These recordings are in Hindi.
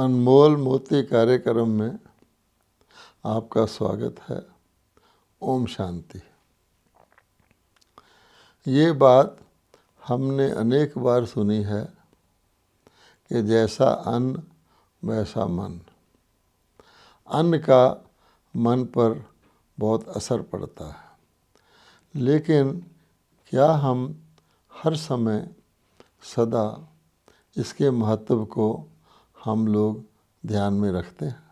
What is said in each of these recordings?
अनमोल मोती कार्यक्रम में आपका स्वागत है। ओम शांति। ये बात हमने अनेक बार सुनी है कि जैसा अन्न वैसा मन। अन्न का मन पर बहुत असर पड़ता है, लेकिन क्या हम हर समय सदा इसके महत्व को हम लोग ध्यान में रखते हैं,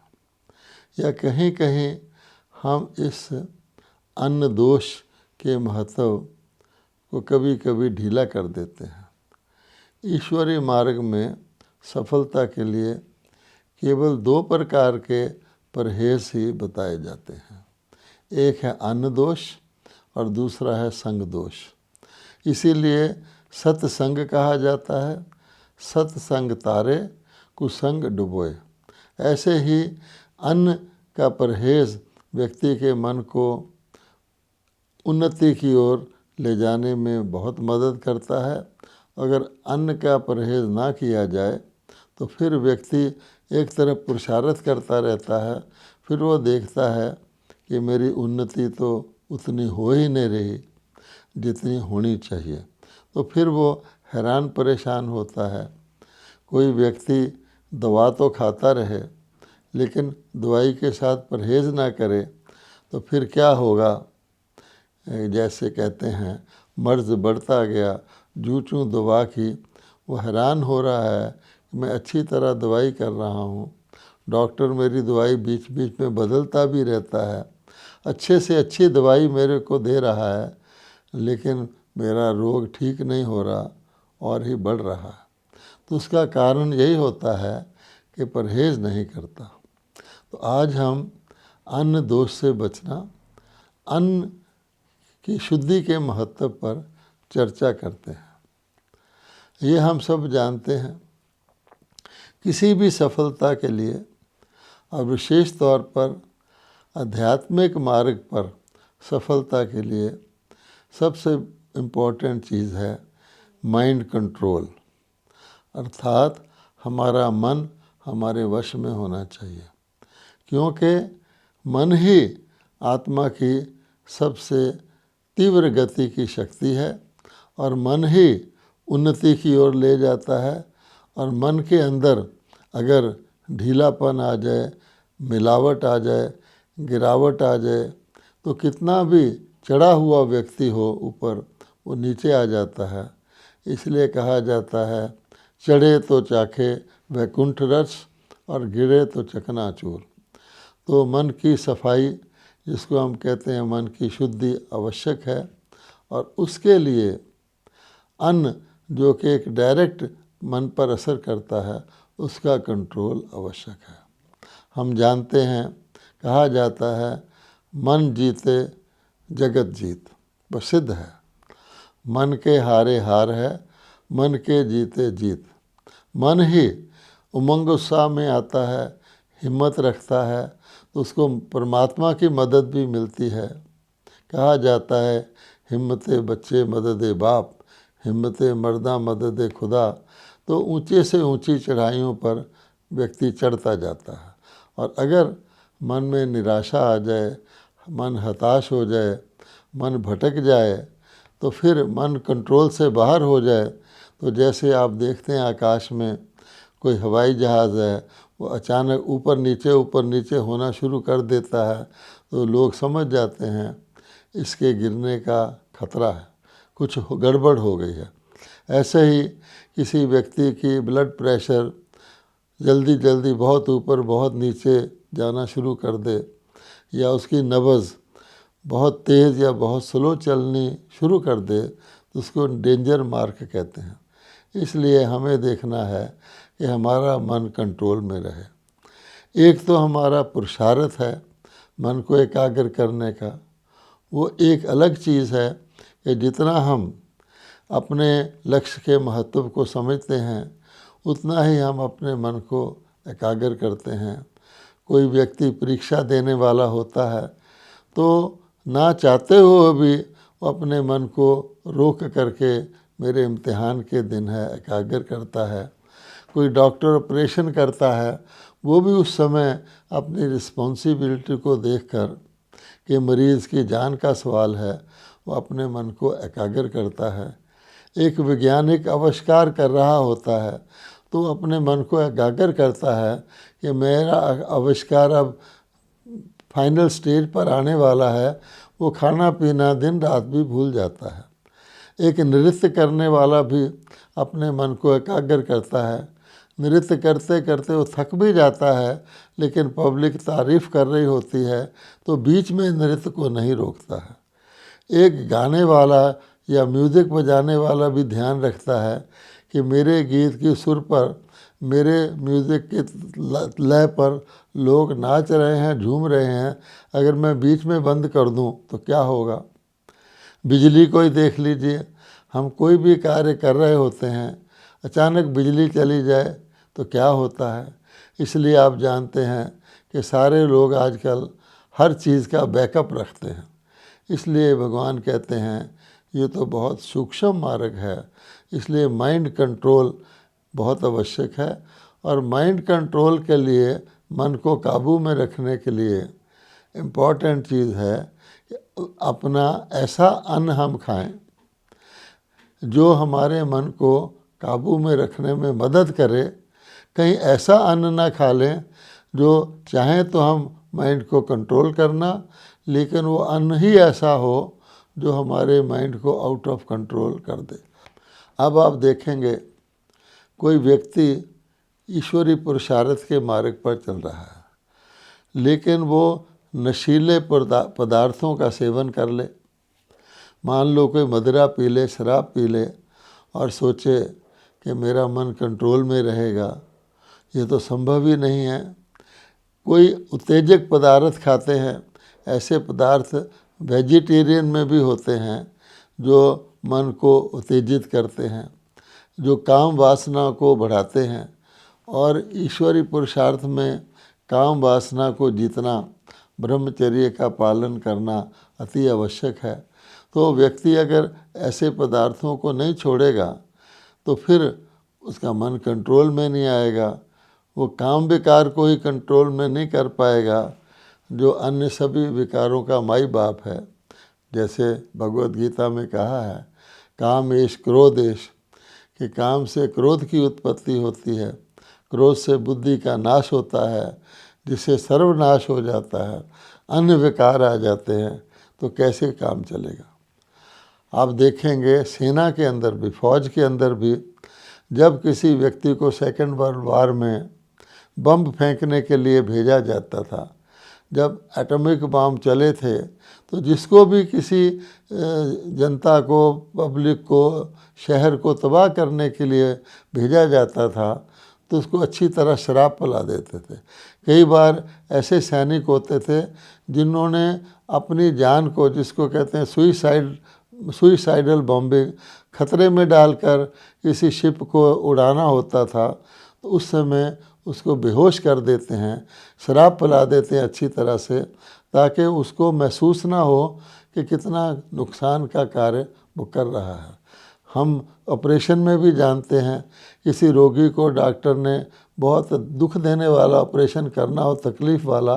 या कहीं कहीं हम इस अन्न दोष के महत्व को कभी कभी ढीला कर देते हैं। ईश्वरीय मार्ग में सफलता के लिए केवल दो प्रकार के परहेज ही बताए जाते हैं। एक है अन्न दोष और दूसरा है संग दोष। इसीलिए सत्संग कहा जाता है। सत्संग तारे कुसंग डुबोए। ऐसे ही अन्न का परहेज व्यक्ति के मन को उन्नति की ओर ले जाने में बहुत मदद करता है। अगर अन्न का परहेज ना किया जाए तो फिर व्यक्ति एक तरफ पुरुषार्थ करता रहता है, फिर वो देखता है कि मेरी उन्नति तो उतनी हो ही नहीं रही जितनी होनी चाहिए, तो फिर वो हैरान परेशान होता है। कोई व्यक्ति दवा तो खाता रहे लेकिन दवाई के साथ परहेज ना करे तो फिर क्या होगा। जैसे कहते हैं मर्ज बढ़ता गया जूं चूं दवा की। वो हैरान हो रहा है कि मैं अच्छी तरह दवाई कर रहा हूँ, डॉक्टर मेरी दवाई बीच बीच में बदलता भी रहता है, अच्छे से अच्छी दवाई मेरे को दे रहा है, लेकिन मेरा रोग ठीक नहीं हो रहा और ही बढ़ रहा है। तो उसका कारण यही होता है कि परहेज नहीं करता। तो आज हम अन्न दोष से बचना, अन्न की शुद्धि के महत्व पर चर्चा करते हैं। ये हम सब जानते हैं, किसी भी सफलता के लिए और विशेष तौर पर आध्यात्मिक मार्ग पर सफलता के लिए सबसे इम्पोर्टेंट चीज़ है माइंड कंट्रोल, अर्थात हमारा मन हमारे वश में होना चाहिए, क्योंकि मन ही आत्मा की सबसे तीव्र गति की शक्ति है और मन ही उन्नति की ओर ले जाता है। और मन के अंदर अगर ढीलापन आ जाए, मिलावट आ जाए, गिरावट आ जाए तो कितना भी चढ़ा हुआ व्यक्ति हो ऊपर, वो नीचे आ जाता है। इसलिए कहा जाता है चढ़े तो चाखे वैकुंठ रस और गिरे तो चकनाचूर। तो मन की सफाई, जिसको हम कहते हैं मन की शुद्धि, आवश्यक है। और उसके लिए अन्न जो कि एक डायरेक्ट मन पर असर करता है, उसका कंट्रोल आवश्यक है। हम जानते हैं, कहा जाता है मन जीते जगत जीत, प्रसिद्ध है। मन के हारे हार है, मन के जीते जीत। मन ही उमंग उत्साह में आता है, हिम्मत रखता है, तो उसको परमात्मा की मदद भी मिलती है। कहा जाता है हिम्मते बच्चे मदद बाप, हिम्मते मर्दा मदद खुदा। तो ऊंचे से ऊंची चढ़ाइयों पर व्यक्ति चढ़ता जाता है। और अगर मन में निराशा आ जाए, मन हताश हो जाए, मन भटक जाए, तो फिर मन कंट्रोल से बाहर हो जाए, तो जैसे आप देखते हैं आकाश में कोई हवाई जहाज़ है, वो अचानक ऊपर नीचे होना शुरू कर देता है, तो लोग समझ जाते हैं इसके गिरने का खतरा है, कुछ गड़बड़ हो गई है। ऐसे ही किसी व्यक्ति की ब्लड प्रेशर जल्दी जल्दी बहुत ऊपर बहुत नीचे जाना शुरू कर दे, या उसकी नब्ज़ बहुत तेज़ या बहुत स्लो चलनी शुरू कर दे, तो उसको डेंजर मार्क कहते हैं। इसलिए हमें देखना है कि हमारा मन कंट्रोल में रहे। एक तो हमारा पुरुषार्थ है मन को एकाग्र करने का, वो एक अलग चीज़ है कि जितना हम अपने लक्ष्य के महत्व को समझते हैं, उतना ही हम अपने मन को एकाग्र करते हैं। कोई व्यक्ति परीक्षा देने वाला होता है तो ना चाहते हुए भी वो अपने मन को रोक करके मेरे इम्तिहान के दिन है एकाग्र करता है। कोई डॉक्टर ऑपरेशन करता है, वो भी उस समय अपनी रिस्पॉन्सिबिलिटी को देखकर कि मरीज़ की जान का सवाल है, वो अपने मन को एकाग्र करता है। एक वैज्ञानिक आविष्कार कर रहा होता है तो वो अपने मन को एकाग्र करता है कि मेरा आविष्कार अब फाइनल स्टेज पर आने वाला है। वो खाना पीना दिन रात भी भूल जाता है। एक नृत्य करने वाला भी अपने मन को एकाग्र करता है। नृत्य करते करते वो थक भी जाता है, लेकिन पब्लिक तारीफ़ कर रही होती है तो बीच में नृत्य को नहीं रोकता है। एक गाने वाला या म्यूज़िक बजाने वाला भी ध्यान रखता है कि मेरे गीत की सुर पर, मेरे म्यूज़िक के लय पर लोग नाच रहे हैं, झूम रहे हैं, अगर मैं बीच में बंद कर दूं तो क्या होगा। बिजली को ही देख लीजिए, हम कोई भी कार्य कर रहे होते हैं, अचानक बिजली चली जाए तो क्या होता है। इसलिए आप जानते हैं कि सारे लोग आजकल हर चीज़ का बैकअप रखते हैं। इसलिए भगवान कहते हैं ये तो बहुत सूक्ष्म मार्ग है, इसलिए माइंड कंट्रोल बहुत आवश्यक है। और माइंड कंट्रोल के लिए, मन को काबू में रखने के लिए इम्पॉर्टेंट चीज़ है कि अपना ऐसा अन्न हम खाएं जो हमारे मन को काबू में रखने में मदद करे। कहीं ऐसा अन्न ना खा लें जो चाहें तो हम माइंड को कंट्रोल करना, लेकिन वो अन्न ही ऐसा हो जो हमारे माइंड को आउट ऑफ कंट्रोल कर दे। अब आप देखेंगे कोई व्यक्ति ईश्वरीय पुरुषार्थ के मार्ग पर चल रहा है, लेकिन वो नशीले पदार्थों का सेवन कर ले। मान लो कोई मदिरा पी ले, शराब पी ले और सोचे कि मेरा मन कंट्रोल में रहेगा, ये तो संभव ही नहीं है। कोई उत्तेजक पदार्थ खाते हैं, ऐसे पदार्थ वेजिटेरियन में भी होते हैं जो मन को उत्तेजित करते हैं, जो काम वासना को बढ़ाते हैं। और ईश्वरीय पुरुषार्थ में काम वासना को जीतना, ब्रह्मचर्य का पालन करना अति आवश्यक है। तो व्यक्ति अगर ऐसे पदार्थों को नहीं छोड़ेगा तो फिर उसका मन कंट्रोल में नहीं आएगा, वो काम विकार को ही कंट्रोल में नहीं कर पाएगा जो अन्य सभी विकारों का माई बाप है। जैसे भगवत गीता में कहा है, काम एष क्रोधेश, कि काम से क्रोध की उत्पत्ति होती है, क्रोध से बुद्धि का नाश होता है, जिससे सर्वनाश हो जाता है, अन्य विकार आ जाते हैं, तो कैसे काम चलेगा। आप देखेंगे सेना के अंदर भी, फौज के अंदर भी, जब किसी व्यक्ति को सेकेंड वर्ल्ड वार में बम फेंकने के लिए भेजा जाता था, जब एटॉमिक बम चले थे, तो जिसको भी किसी जनता को, पब्लिक को, शहर को तबाह करने के लिए भेजा जाता था तो उसको अच्छी तरह शराब पिला देते थे। कई बार ऐसे सैनिक होते थे जिन्होंने अपनी जान को, जिसको कहते हैं सुइसाइडल बॉम्बिंग, खतरे में डालकर किसी शिप को उड़ाना होता था, तो उस समय उसको बेहोश कर देते हैं, शराब पिला देते हैं अच्छी तरह से, ताकि उसको महसूस ना हो कि कितना नुकसान का कार्य वो कर रहा है। हम ऑपरेशन में भी जानते हैं, किसी रोगी को डॉक्टर ने बहुत दुख देने वाला ऑपरेशन करना हो, तकलीफ़ वाला,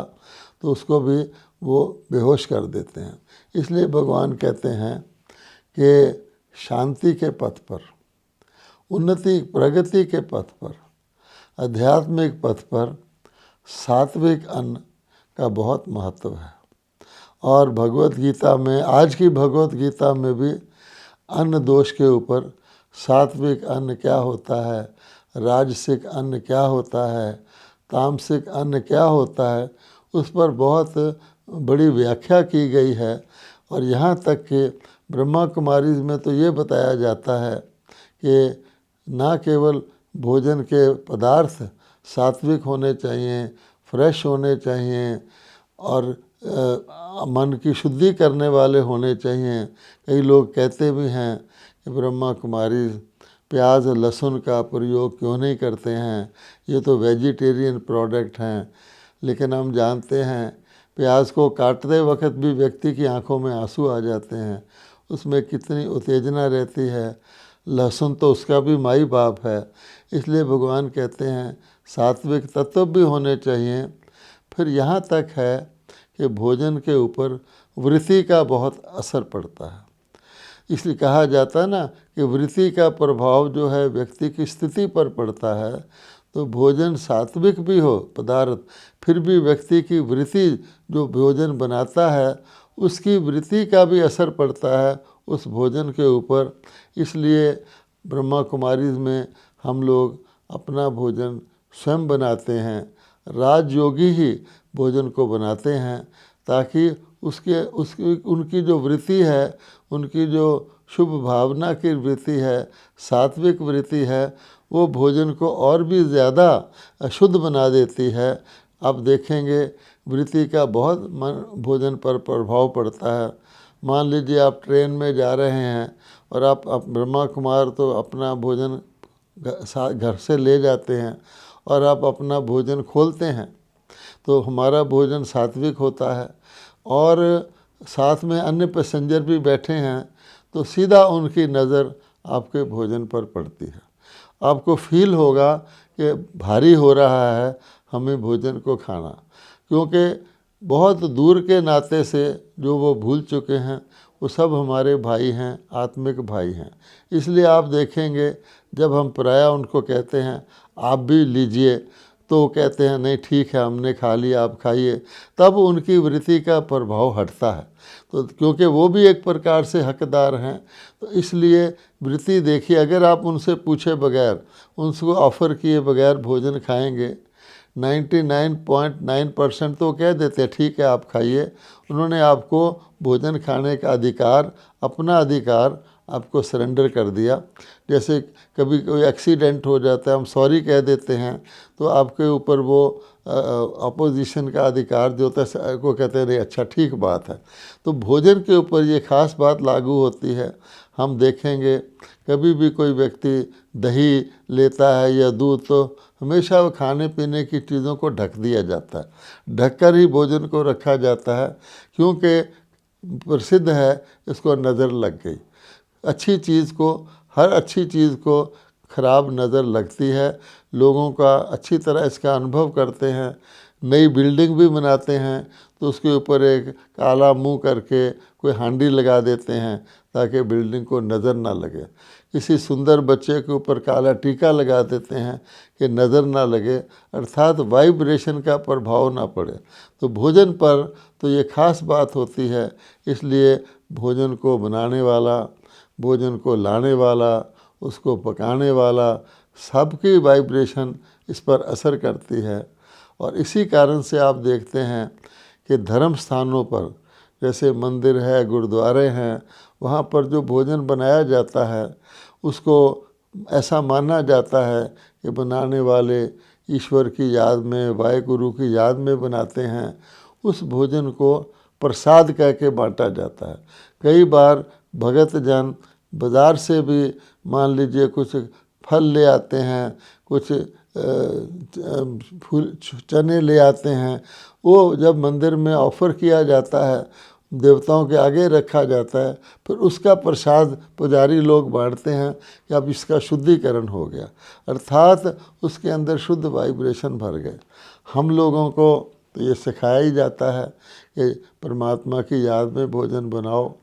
तो उसको भी वो बेहोश कर देते हैं। इसलिए भगवान कहते हैं कि शांति के पथ पर, उन्नति प्रगति के पथ पर, आध्यात्मिक पथ पर सात्विक अन्न का बहुत महत्व है। और भगवत गीता में, आज की भगवत गीता में भी अन्न दोष के ऊपर, सात्विक अन्न क्या होता है, राजसिक अन्न क्या होता है, तामसिक अन्न क्या होता है, उस पर बहुत बड़ी व्याख्या की गई है। और यहाँ तक कि ब्रह्मा कुमारी में तो ये बताया जाता है कि ना केवल भोजन के पदार्थ सात्विक होने चाहिए, फ्रेश होने चाहिए और मन की शुद्धि करने वाले होने चाहिए। कई लोग कहते भी हैं कि ब्रह्मा कुमारी प्याज लहसुन का प्रयोग क्यों नहीं करते हैं, ये तो वेजिटेरियन प्रोडक्ट हैं। लेकिन हम जानते हैं प्याज को काटते वक्त भी व्यक्ति की आंखों में आंसू आ जाते हैं, उसमें कितनी उत्तेजना रहती है। लहसुन तो उसका भी माई बाप है। इसलिए भगवान कहते हैं सात्विक तत्व भी होने चाहिए। फिर यहाँ तक है कि भोजन के ऊपर वृत्ति का बहुत असर पड़ता है। इसलिए कहा जाता है ना कि वृत्ति का प्रभाव जो है व्यक्ति की स्थिति पर पड़ता है। तो भोजन सात्विक भी हो पदार्थ, फिर भी व्यक्ति की वृत्ति जो भोजन बनाता है उसकी वृत्ति का भी असर पड़ता है उस भोजन के ऊपर। इसलिए ब्रह्मा कुमारीज में हम लोग अपना भोजन स्वयं बनाते हैं। राजयोगी ही भोजन को बनाते हैं ताकि उसकी उनकी जो वृत्ति है, उनकी जो शुभ भावना की वृत्ति है, सात्विक वृत्ति है, वो भोजन को और भी ज़्यादा शुद्ध बना देती है। अब देखेंगे वृत्ति का बहुत भोजन पर प्रभाव पड़ता है। मान लीजिए आप ट्रेन में जा रहे हैं और आप ब्रह्मा कुमार तो अपना भोजन घर से ले जाते हैं और आप अपना भोजन खोलते हैं तो हमारा भोजन सात्विक होता है। और साथ में अन्य पैसेंजर भी बैठे हैं तो सीधा उनकी नज़र आपके भोजन पर पड़ती है। आपको फील होगा कि भारी हो रहा है हमें भोजन को खाना, क्योंकि बहुत दूर के नाते से जो वो भूल चुके हैं वो सब हमारे भाई हैं, आत्मिक भाई हैं। इसलिए आप देखेंगे जब हम पराया उनको कहते हैं आप भी लीजिए तो वो कहते हैं नहीं ठीक है हमने खा लिया आप खाइए, तब उनकी वृत्ति का प्रभाव हटता है। तो क्योंकि वो भी एक प्रकार से हकदार हैं, तो इसलिए वृत्ति देखिए, अगर आप उनसे पूछे बगैर, उनको ऑफ़र किए बगैर भोजन खाएंगे 99.9% तो कह देते हैं ठीक है आप खाइए। उन्होंने आपको भोजन खाने का अधिकार, अपना अधिकार आपको सरेंडर कर दिया। जैसे कभी कोई एक्सीडेंट हो जाता है, हम सॉरी कह देते हैं तो आपके ऊपर वो अपोजिशन का अधिकार जो होता है को कहते हैं नहीं अच्छा ठीक बात है। तो भोजन के ऊपर ये ख़ास बात लागू होती है। हम देखेंगे कभी भी कोई व्यक्ति दही लेता है या दूध तो हमेशा वो खाने पीने की चीज़ों को ढक दिया जाता है, ढककर ही भोजन को रखा जाता है, क्योंकि प्रसिद्ध है इसको नज़र लग गई। अच्छी चीज़ को, हर अच्छी चीज़ को खराब नज़र लगती है, लोगों का अच्छी तरह इसका अनुभव करते हैं। नई बिल्डिंग भी बनाते हैं तो उसके ऊपर एक काला मुंह करके कोई हांडी लगा देते हैं ताकि बिल्डिंग को नज़र ना लगे। किसी सुंदर बच्चे के ऊपर काला टीका लगा देते हैं कि नज़र ना लगे, अर्थात वाइब्रेशन का प्रभाव ना पड़े। तो भोजन पर तो ये खास बात होती है। इसलिए भोजन को बनाने वाला, भोजन को लाने वाला, उसको पकाने वाला, सबकी वाइब्रेशन इस पर असर करती है। और इसी कारण से आप देखते हैं कि धर्म स्थानों पर जैसे मंदिर है, गुरुद्वारे हैं, वहाँ पर जो भोजन बनाया जाता है उसको ऐसा माना जाता है कि बनाने वाले ईश्वर की याद में, वाहेगुरु की याद में बनाते हैं। उस भोजन को प्रसाद कह के बांटा जाता है। कई बार भगत जन बाज़ार से भी मान लीजिए कुछ फल ले आते हैं, कुछ फूल चने ले आते हैं, वो जब मंदिर में ऑफ़र किया जाता है, देवताओं के आगे रखा जाता है, फिर उसका प्रसाद पुजारी लोग बांटते हैं कि अब इसका शुद्धिकरण हो गया, अर्थात उसके अंदर शुद्ध वाइब्रेशन भर गए। हम लोगों को तो ये सिखाया ही जाता है कि परमात्मा की याद में भोजन बनाओ,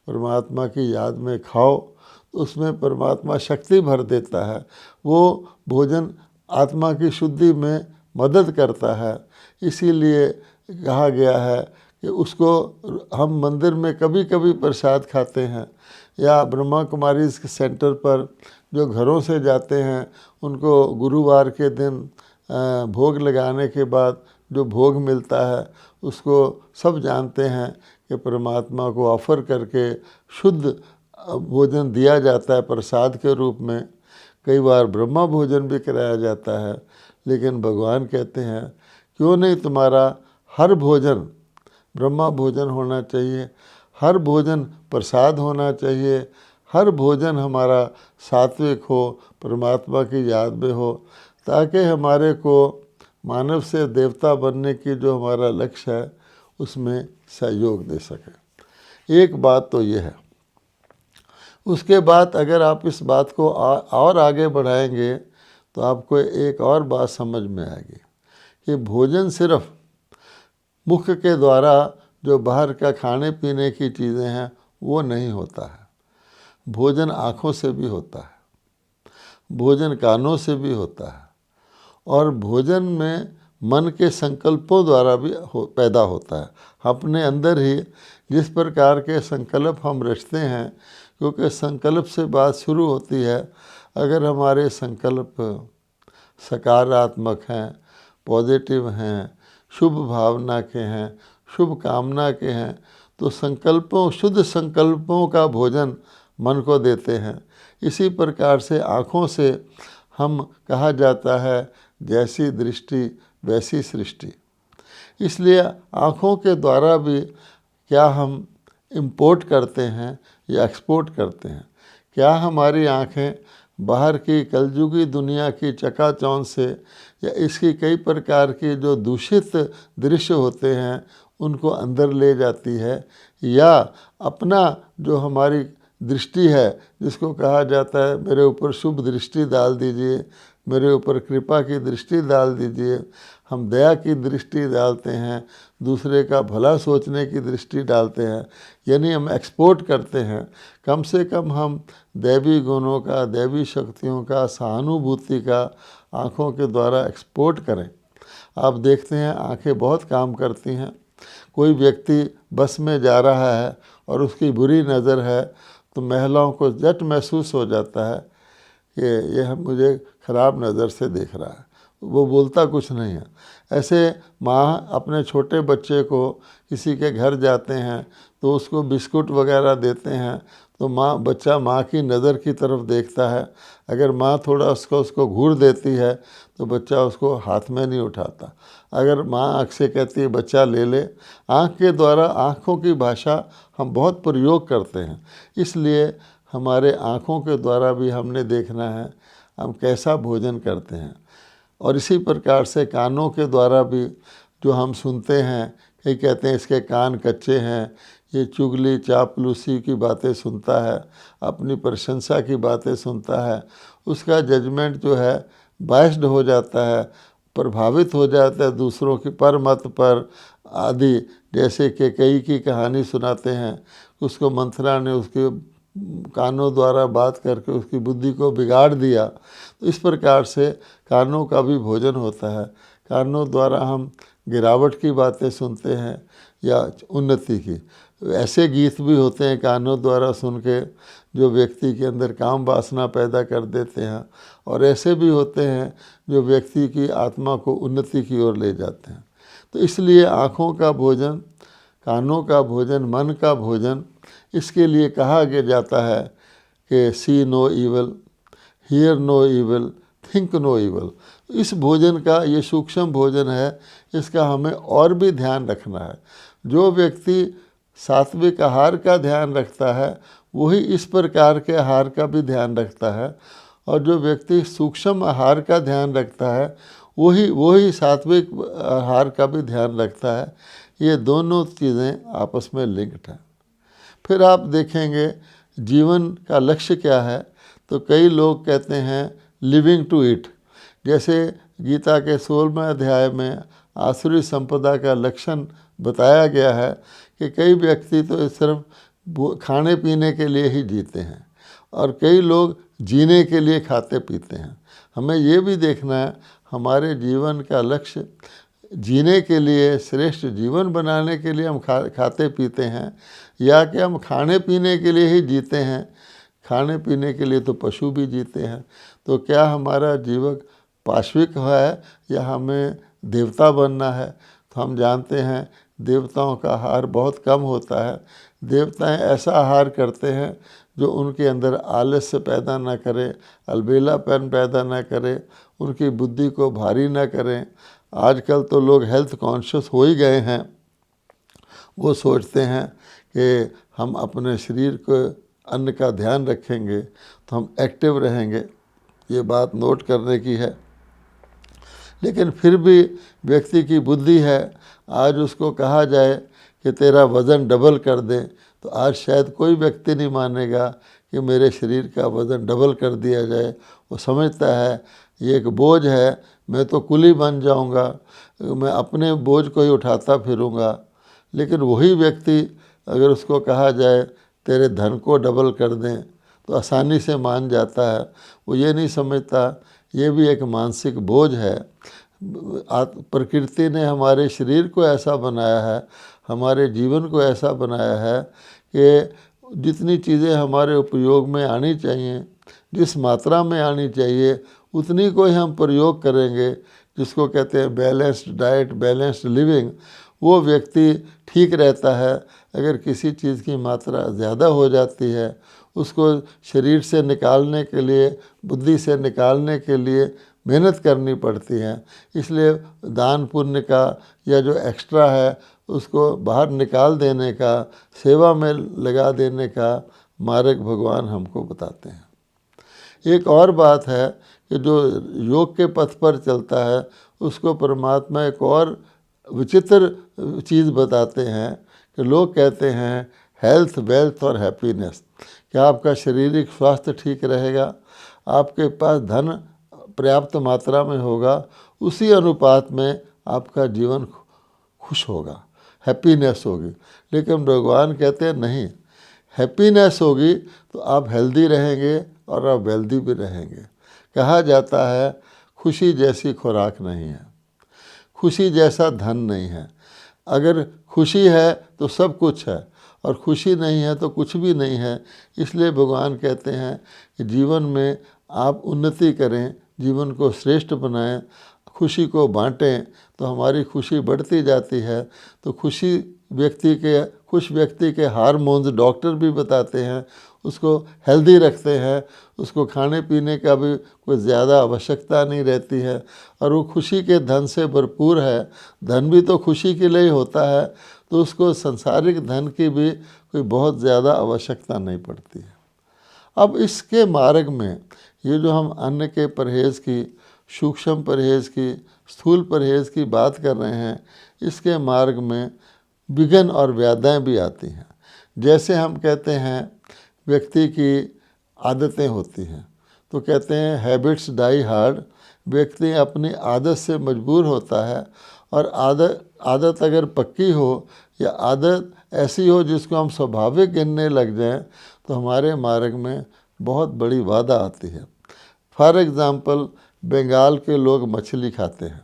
परमात्मा की याद में खाओ, तो उसमें परमात्मा शक्ति भर देता है। वो भोजन आत्मा की शुद्धि में मदद करता है। इसीलिए कहा गया है कि उसको हम मंदिर में कभी कभी प्रसाद खाते हैं, या ब्रह्मा कुमारी सेंटर पर जो घरों से जाते हैं उनको गुरुवार के दिन भोग लगाने के बाद जो भोग मिलता है उसको सब जानते हैं कि परमात्मा को ऑफ़र करके शुद्ध भोजन दिया जाता है प्रसाद के रूप में। कई बार ब्रह्मा भोजन भी कराया जाता है, लेकिन भगवान कहते हैं क्यों नहीं तुम्हारा हर भोजन ब्रह्मा भोजन होना चाहिए, हर भोजन प्रसाद होना चाहिए, हर भोजन हमारा सात्विक हो, परमात्मा की याद में हो, ताकि हमारे को मानव से देवता बनने की जो हमारा लक्ष्य है उसमें सहयोग दे सके। एक बात तो ये है, उसके बाद अगर आप इस बात को और आगे बढ़ाएंगे तो आपको एक और बात समझ में आएगी कि भोजन सिर्फ मुख के द्वारा जो बाहर का खाने पीने की चीज़ें हैं वो नहीं होता है। भोजन आँखों से भी होता है, भोजन कानों से भी होता है, और भोजन में मन के संकल्पों द्वारा भी पैदा होता है। अपने अंदर ही जिस प्रकार के संकल्प हम रचते हैं, क्योंकि संकल्प से बात शुरू होती है। अगर हमारे संकल्प सकारात्मक हैं, पॉजिटिव हैं, शुभ भावना के हैं, शुभ कामना के हैं, तो संकल्पों, शुद्ध संकल्पों का भोजन मन को देते हैं। इसी प्रकार से आँखों से हम, कहा जाता है, जैसी दृष्टि वैसी सृष्टि। इसलिए आँखों के द्वारा भी क्या हम इंपोर्ट करते हैं या एक्सपोर्ट करते हैं? क्या हमारी आँखें बाहर की कलयुगी दुनिया की चकाचौंध से या इसकी कई प्रकार के जो दूषित दृश्य होते हैं उनको अंदर ले जाती है, या अपना जो हमारी दृष्टि है, जिसको कहा जाता है मेरे ऊपर शुभ दृष्टि डाल दीजिए, मेरे ऊपर कृपा की दृष्टि डाल दीजिए, हम दया की दृष्टि डालते हैं, दूसरे का भला सोचने की दृष्टि डालते हैं, यानी हम एक्सपोर्ट करते हैं। कम से कम हम दैवी गुणों का, दैवी शक्तियों का, सहानुभूति का आँखों के द्वारा एक्सपोर्ट करें। आप देखते हैं आँखें बहुत काम करती हैं। कोई व्यक्ति बस में जा रहा है और उसकी बुरी नज़र है तो महिलाओं को झट महसूस हो जाता है कि यह मुझे ख़राब नज़र से देख रहा है, वो बोलता कुछ नहीं है। ऐसे माँ अपने छोटे बच्चे को किसी के घर जाते हैं तो उसको बिस्कुट वगैरह देते हैं, तो बच्चा माँ की नज़र की तरफ देखता है। अगर माँ थोड़ा उसको घूर देती है तो बच्चा उसको हाथ में नहीं उठाता। अगर माँ आँख से कहती है बच्चा ले ले, आँख के द्वारा, आँखों की भाषा हम बहुत प्रयोग करते हैं। इसलिए हमारे आँखों के द्वारा भी हमने देखना है हम कैसा भोजन करते हैं। और इसी प्रकार से कानों के द्वारा भी जो हम सुनते हैं, कई कहते हैं इसके कान कच्चे हैं, ये चुगली चापलूसी की बातें सुनता है, अपनी प्रशंसा की बातें सुनता है, उसका जजमेंट जो है बायस्ड हो जाता है, प्रभावित हो जाता है दूसरों की पर मत पर आदि। जैसे कि कई की कहानी सुनाते हैं, उसको मंथरा ने उसके कानों द्वारा बात करके उसकी बुद्धि को बिगाड़ दिया। तो इस प्रकार से कानों का भी भोजन होता है। कानों द्वारा हम गिरावट की बातें सुनते हैं या उन्नति की। ऐसे गीत भी होते हैं कानों द्वारा सुन के जो व्यक्ति के अंदर काम वासना पैदा कर देते हैं, और ऐसे भी होते हैं जो व्यक्ति की आत्मा को उन्नति की ओर ले जाते हैं। तो इसलिए आँखों का भोजन, कानों का भोजन, मन का भोजन, इसके लिए कहा गया जाता है कि see no evil, hear no evil, think no evil. इस भोजन का, ये सूक्ष्म भोजन है, इसका हमें और भी ध्यान रखना है। जो व्यक्ति सात्विक आहार का ध्यान रखता है वही इस प्रकार के आहार का भी ध्यान रखता है, और जो व्यक्ति सूक्ष्म आहार का ध्यान रखता है वही सात्विक आहार का भी ध्यान रखता है। ये दोनों चीज़ें आपस में लिंक्ड हैं। फिर आप देखेंगे जीवन का लक्ष्य क्या है, तो कई लोग कहते हैं लिविंग टू इट। जैसे गीता के 16वें अध्याय में आसुरी संपदा का लक्षण बताया गया है कि कई व्यक्ति तो सिर्फ खाने पीने के लिए ही जीते हैं, और कई लोग जीने के लिए खाते पीते हैं। हमें ये भी देखना है हमारे जीवन का लक्ष्य जीने के लिए, श्रेष्ठ जीवन बनाने के लिए हम खाते पीते हैं, या कि हम खाने पीने के लिए ही जीते हैं। खाने पीने के लिए तो पशु भी जीते हैं। तो क्या हमारा जीवन पाश्विक है या हमें देवता बनना है? तो हम जानते हैं देवताओं का आहार बहुत कम होता है। देवताएं ऐसा आहार करते हैं जो उनके अंदर आलस्य पैदा ना करे, अलबेलापन पैदा ना करे, उनकी बुद्धि को भारी ना करें। आजकल तो लोग हेल्थ कॉन्शियस हो ही गए हैं। वो सोचते हैं कि हम अपने शरीर को, अन्न का ध्यान रखेंगे तो हम एक्टिव रहेंगे। ये बात नोट करने की है। लेकिन फिर भी व्यक्ति की बुद्धि है, आज उसको कहा जाए कि तेरा वज़न डबल कर दें, तो आज शायद कोई व्यक्ति नहीं मानेगा कि मेरे शरीर का वज़न डबल कर दिया जाए। वो समझता है ये एक बोझ है, मैं तो कुली बन जाऊंगा, मैं अपने बोझ को ही उठाता फिरूंगा। लेकिन वही व्यक्ति अगर उसको कहा जाए तेरे धन को डबल कर दें, तो आसानी से मान जाता है। वो ये नहीं समझता ये भी एक मानसिक बोझ है। प्रकृति ने हमारे शरीर को ऐसा बनाया है, हमारे जीवन को ऐसा बनाया है कि जितनी चीज़ें हमारे उपयोग में आनी चाहिए, जिस मात्रा में आनी चाहिए, उतनी को ही हम प्रयोग करेंगे, जिसको कहते हैं बैलेंस्ड डाइट, बैलेंस्ड लिविंग। वो व्यक्ति ठीक रहता है। अगर किसी चीज़ की मात्रा ज़्यादा हो जाती है, उसको शरीर से निकालने के लिए, बुद्धि से निकालने के लिए मेहनत करनी पड़ती है। इसलिए दान पुण्य का या जो एक्स्ट्रा है उसको बाहर निकाल देने का, सेवा में लगा देने का मार्ग भगवान हमको बताते हैं। एक और बात है कि जो योग के पथ पर चलता है उसको परमात्मा एक और विचित्र चीज़ बताते हैं कि लोग कहते हैं हेल्थ, वेल्थ और हैप्पीनेस, कि आपका शारीरिक स्वास्थ्य ठीक रहेगा, आपके पास धन पर्याप्त मात्रा में होगा, उसी अनुपात में आपका जीवन खुश होगा, हैप्पीनेस होगी। लेकिन भगवान कहते हैं नहीं, हैप्पीनेस होगी तो आप हेल्दी रहेंगे और आप वेल्दी भी रहेंगे। कहा जाता है खुशी जैसी खुराक नहीं है, खुशी जैसा धन नहीं है। अगर खुशी है तो सब कुछ है, और खुशी नहीं है तो कुछ भी नहीं है। इसलिए भगवान कहते हैं कि जीवन में आप उन्नति करें, जीवन को श्रेष्ठ बनाएं, खुशी को बांटें, तो हमारी खुशी बढ़ती जाती है। तो खुश व्यक्ति के हार्मोन्स डॉक्टर भी बताते हैं उसको हेल्दी रखते हैं, उसको खाने पीने का भी कोई ज़्यादा आवश्यकता नहीं रहती है, और वो खुशी के धन से भरपूर है। धन भी तो खुशी के लिए ही होता है, तो उसको संसारिक धन की भी कोई बहुत ज़्यादा आवश्यकता नहीं पड़ती है। अब इसके मार्ग में ये जो हम अन्न के परहेज़ की, सूक्ष्म परहेज़ की, स्थूल परहेज़ की बात कर रहे हैं, इसके मार्ग में विघ्न और व्याधाएं भी आती हैं। जैसे हम कहते हैं व्यक्ति की आदतें होती हैं, तो कहते हैं हैबिट्स डाई हार्ड। व्यक्ति अपनी आदत से मजबूर होता है, और आदत अगर पक्की हो या आदत ऐसी हो जिसको हम स्वाभाविक गिनने लग जाएं, तो हमारे मार्ग में बहुत बड़ी बाधा आती है। फॉर एग्ज़ाम्पल, बंगाल के लोग मछली खाते हैं,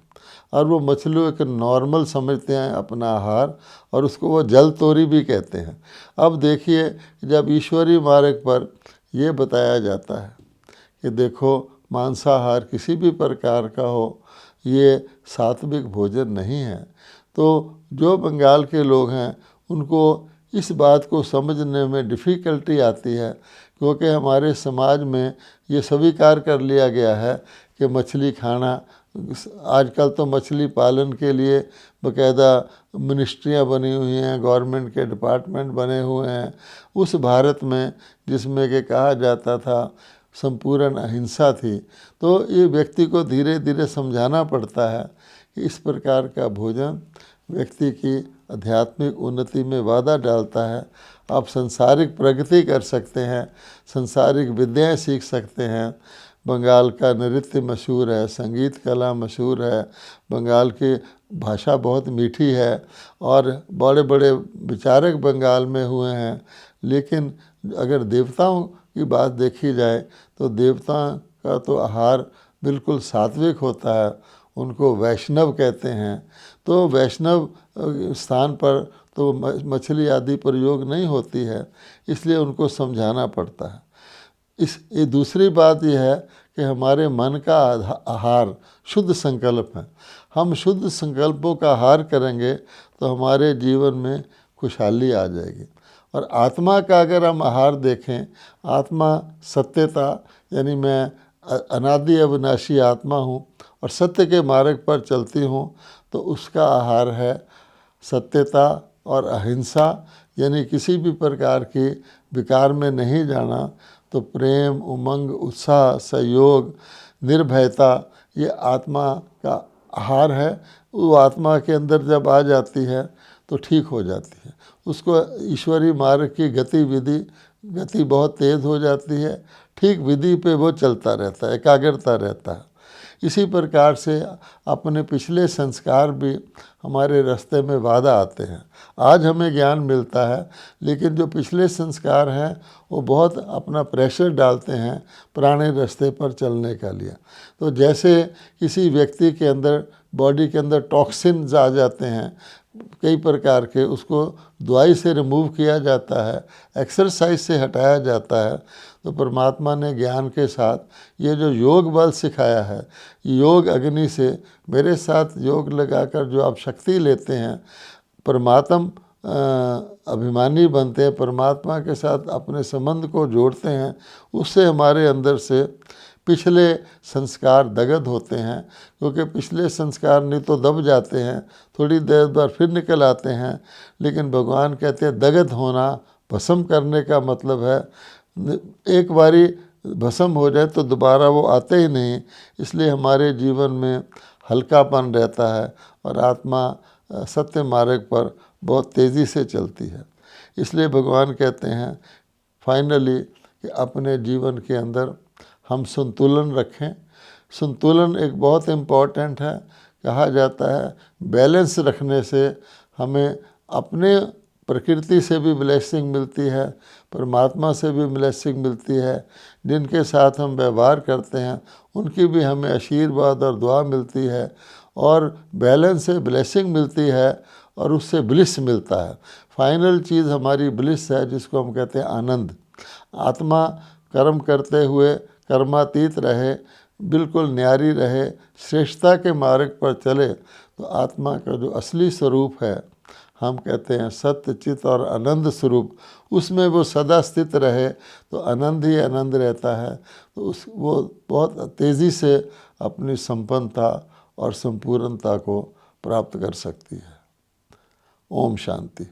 और वो मछली एक नॉर्मल समझते हैं अपना आहार, और उसको वो जल तोरी भी कहते हैं। अब देखिए, जब ईश्वरीय मार्ग पर यह बताया जाता है कि देखो मांसाहार किसी भी प्रकार का हो, ये सात्विक भोजन नहीं है, तो जो बंगाल के लोग हैं उनको इस बात को समझने में डिफ़िकल्टी आती है, क्योंकि हमारे समाज में ये स्वीकार कर लिया गया है कि मछली खाना, आजकल तो मछली पालन के लिए बाकायदा मिनिस्ट्रियाँ बनी हुई हैं, गवर्नमेंट के डिपार्टमेंट बने हुए हैं। उस भारत में जिसमें कि कहा जाता था संपूर्ण अहिंसा थी, तो ये व्यक्ति को धीरे धीरे समझाना पड़ता है कि इस प्रकार का भोजन व्यक्ति की आध्यात्मिक उन्नति में बाधा डालता है। आप संसारिक प्रगति कर सकते हैं, संसारिक विद्याएं सीख सकते हैं। बंगाल का नृत्य मशहूर है, संगीत कला मशहूर है, बंगाल की भाषा बहुत मीठी है, और बड़े बड़े विचारक बंगाल में हुए हैं। लेकिन अगर देवताओं की बात देखी जाए तो देवता का तो आहार बिल्कुल सात्विक होता है, उनको वैष्णव कहते हैं। तो वैष्णव स्थान पर तो मछली आदि प्रयोग नहीं होती है, इसलिए उनको समझाना पड़ता है। ये दूसरी बात यह है कि हमारे मन का आहार शुद्ध संकल्प है। हम शुद्ध संकल्पों का आहार करेंगे तो हमारे जीवन में खुशहाली आ जाएगी। और आत्मा का अगर हम आहार देखें, आत्मा सत्यता, यानी मैं अनादि अविनाशी आत्मा हूँ और सत्य के मार्ग पर चलती हूँ, तो उसका आहार है सत्यता और अहिंसा, यानी किसी भी प्रकार की विकार में नहीं जाना। तो प्रेम, उमंग, उत्साह, सहयोग, निर्भयता, ये आत्मा का आहार है। वो आत्मा के अंदर जब आ जाती है तो ठीक हो जाती है। उसको ईश्वरीय मार्ग की गति बहुत तेज़ हो जाती है, ठीक विधि पे वो चलता रहता है, एकाग्रता रहता है। इसी प्रकार से अपने पिछले संस्कार भी हमारे रास्ते में बाधा आते हैं। आज हमें ज्ञान मिलता है, लेकिन जो पिछले संस्कार हैं वो बहुत अपना प्रेशर डालते हैं पुराने रास्ते पर चलने का लिए। तो जैसे किसी व्यक्ति के अंदर, बॉडी के अंदर टॉक्सिन्स आ जाते हैं कई प्रकार के, उसको दवाई से रिमूव किया जाता है, एक्सरसाइज से हटाया जाता है। तो परमात्मा ने ज्ञान के साथ ये जो योग बल सिखाया है, योग अग्नि से मेरे साथ योग लगाकर जो आप शक्ति लेते हैं, परमात्म अभिमानी बनते हैं, परमात्मा के साथ अपने संबंध को जोड़ते हैं, उससे हमारे अंदर से पिछले संस्कार दग्ध होते हैं। क्योंकि पिछले संस्कार नहीं तो दब जाते हैं, थोड़ी देर बाद फिर निकल आते हैं, लेकिन भगवान कहते हैं दग्ध होना, भस्म करने का मतलब है एक बारी भस्म हो जाए तो दोबारा वो आते ही नहीं। इसलिए हमारे जीवन में हल्कापन रहता है और आत्मा सत्य मार्ग पर बहुत तेज़ी से चलती है। इसलिए भगवान कहते हैं फाइनली कि अपने जीवन के अंदर हम संतुलन रखें। संतुलन एक बहुत इम्पॉर्टेंट है। कहा जाता है बैलेंस रखने से हमें अपने प्रकृति से भी ब्लेसिंग मिलती है, परमात्मा से भी ब्लेसिंग मिलती है, जिनके साथ हम व्यवहार करते हैं उनकी भी हमें आशीर्वाद और दुआ मिलती है, और बैलेंस से ब्लेसिंग मिलती है और उससे ब्लिस मिलता है। फाइनल चीज़ हमारी ब्लिस है, जिसको हम कहते हैं आनंद। आत्मा कर्म करते हुए कर्मातीत रहे, बिल्कुल न्यारी रहे, श्रेष्ठता के मार्ग पर चले, तो आत्मा का जो असली स्वरूप है, हम कहते हैं सत्य चित और आनंद स्वरूप, उसमें वो सदा स्थित रहे तो आनंद ही आनंद रहता है। तो वो बहुत तेज़ी से अपनी संपन्नता और संपूर्णता को प्राप्त कर सकती है। ओम शांति।